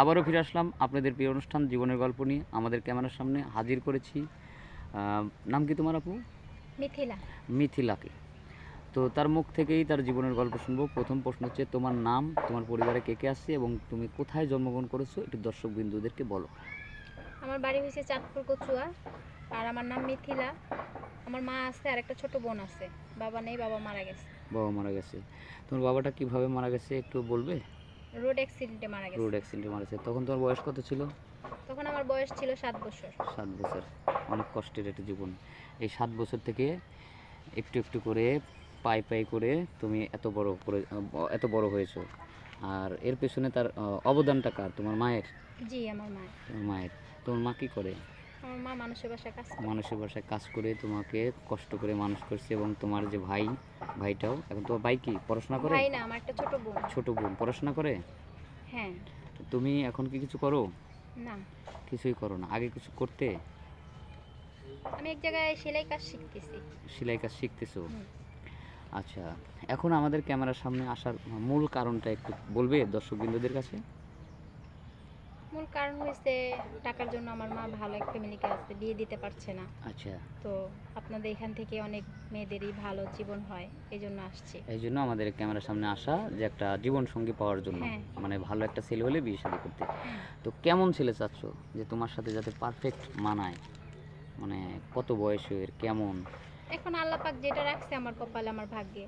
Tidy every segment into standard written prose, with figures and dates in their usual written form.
আবারও ফিরে আসলাম আপনাদের প্রিয় অনুষ্ঠান জীবনের গল্প নিয়ে। আমাদের ক্যামেরার সামনে হাজির করেছি নাম কি তোমার আপু? মিথিলা। মিথিলাকে। তো তার মুখ থেকেই তার জীবনের গল্প শুনবো। প্রথম প্রশ্ন হচ্ছে, তোমার নাম, তোমার পরিবারে কে কে আছে এবং তুমি কোথায় জন্মগ্রহণ করেছো, একটু দর্শক বিন্দুদেরকে বলো। আমার বাড়ি হয়েছে চাঁদপুর কচুয়া, আর আমার নাম মিথিলা। আমার মা আছে আর একটা ছোট বোন আছে। বাবা নেই, বাবা মারা গেছে। বাবা মারা গেছে। তোমার বাবাটা কিভাবে মারা গেছে একটু বলবে? রোড অ্যাক্সিডেন্টে মারা গেছে। রোড অ্যাক্সিডেন্টে মারা গেছে। তখন তোমার বয়স কত ছিল? তখন আমার বয়স ছিল 7 বছর। 7 বছর। অনেক কষ্টের একটা জীবন। এই 7 বছর থেকে একটু একটু করে পাই পাই করে তুমি এত বড় হয়েছো। আর এর পেছনে তার অবদানটা কার? তোমার মায়ের? জি, আমার মা। তোমার মায়ের। তোমার মা কী করে? আমার মা মানুষের বাসায় কাজ করে। মানুষের বাসায় কাজ করে তোমাকে কষ্ট করে মানুষ করছে, এবং তোমার যে ভাইটাও, এখন তোমার ভাই কি পড়াশোনা করে? ভাই না, আমার একটা ছোট বোন। ছোট বোন পড়াশোনা করে? হ্যাঁ। তো তুমি এখন কি কিছু করো? না, কিছুই করো না। আগে কিছু করতে? আমি এক জায়গায় সেলাই কাজ শিখতেছি। সেলাই কাজ শিখতেছো? হুম। আচ্ছা, এখন আমাদের ক্যামেরার সামনে আসার মূল কারণটা একটু বলবে দর্শকবৃন্দদের কাছে? মূল কারণ হয়েছে টাকার জন্য আমার মা ভালো এক ফ্যামিলিকে আসতে বিয়ে দিতে পারছে না। আচ্ছা, তো আপনাদের এখান থেকে অনেক মেয়েদেরই ভালো জীবন হয়, এই জন্য আসছি। এই জন্য আমাদের ক্যামেরার সামনে আসা, যে একটা জীবন সঙ্গী পাওয়ার জন্য। হ্যাঁ। মানে ভালো একটা ছেলে হলে বিয়ে শাদী করতে। হুম। তো কেমন ছেলে চাচ্ছ যে তোমার সাথে যাতে পারফেক্ট মানায়? মানে কত বয়সের, কেমন? এখন আল্লাহ পাক যেটা রাখছে আমার কপালে, আমার ভাগ্যে।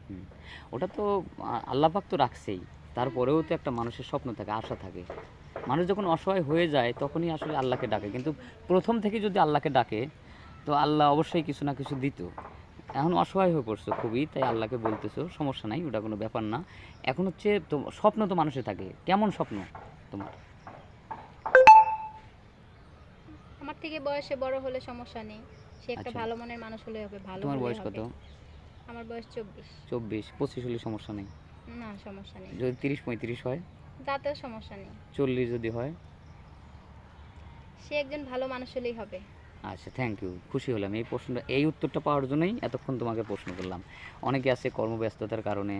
হুম, ওটা তো আল্লাহ পাক তো রাখছেই। তারপরেও তো একটা মানুষের স্বপ্ন থাকে, আশা থাকে। মানুষ যখন অসহায় হয়ে যায় তখনই আসলে আল্লাহকে ডাকে, কিন্তু প্রথম থেকে যদি আল্লাহকে ডাকে তো আল্লাহ অবশ্যই কিছু না কিছু দিত। এখন অসহায় হয়ে পড়ছো খুবই, তাই আল্লাহকে বলতেছো, সমস্যা নাই, ওটা কোনো ব্যাপার না। এখন হচ্ছে তো স্বপ্ন তো মানুষের থাকে, কেমন স্বপ্ন তোমার? আমার থেকে বয়সে বড় হলে সমস্যা নেই, সে একটা আচ্ছা, ভালো মনের মানুষ হলে হবে, ভালো তোমার হলে বয়স কত? হবে। আমার বয়স 24। 24, 25 হলে সমস্যা নেই? না, সমস্যা নেই। যদি 30, 35 হয়? তাতেও সমস্যা নেই। 40 যদি হয়? সে একজন ভালো মানুষ হলেই হবে। আচ্ছা, থ্যাংক ইউ, খুশি হলাম। এই উত্তরটা পাওয়ার জন্যই এতক্ষণ তোমাকে প্রশ্ন করলাম। অনেকে আছে কর্মব্যস্ততার কারণে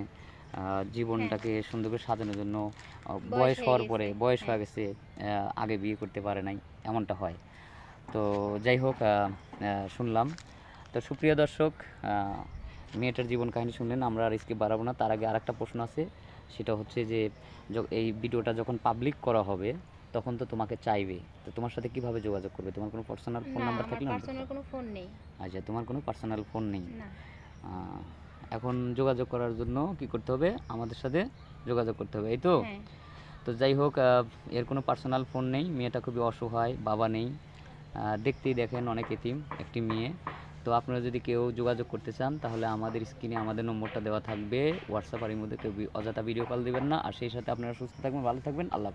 হ্যাঁ, জীবনটাকে সুন্দর করে সাজানোর জন্য বয়স বয়স হয়ে হওয়ার পরে, গেছে। বয়স হ্যাঁ। হয়ে গেছে, আগে বিয়ে করতে পারে নাই, এমনটা হয়। তো যাই হোক, শুনলাম। তো সুপ্রিয় দর্শক, মেয়েটার জীবন কাহিনী শুনলেন। আমরা আর স্কিপ বাড়াবো না। তার আগে আরেকটা প্রশ্ন আছে, সেটা হচ্ছে যে এই ভিডিওটা যখন পাবলিক করা হবে তখন তো তোমাকে চাইবে, তো তোমার সাথে কিভাবে যোগাযোগ করবে? তোমার কোনো পার্সোনাল ফোন না, নাম্বার আমার থাকলে? পার্সোনাল কোনো ফোন নেই। আচ্ছা, তোমার কোনো পার্সোনাল ফোন নেই। না। আহ, এখন যোগাযোগ করার জন্য কি করতে হবে? আমাদের সাথে যোগাযোগ করতে হবে, এই তো? হ্যাঁ। তো যাই হোক, এর কোনো পার্সোনাল ফোন নেই, মেয়েটা খুবই অসহায়, বাবা নেই। দেখতেই দেখেন অনেক এতিম একটি মেয়ে। তো আপনারা যদি কেউ যোগাযোগ করতে চান তাহলে আমাদের স্ক্রিনে আমাদের নম্বরটা দেওয়া থাকবে, হোয়াটসঅ্যাপ, আর এর মধ্যে কেউ অযথা ভিডিও কল দেবেন না। আর সেই সাথে আপনারা সুস্থ থাকবেন, ভালো থাকবেন, আল্লাহ হাফেজ।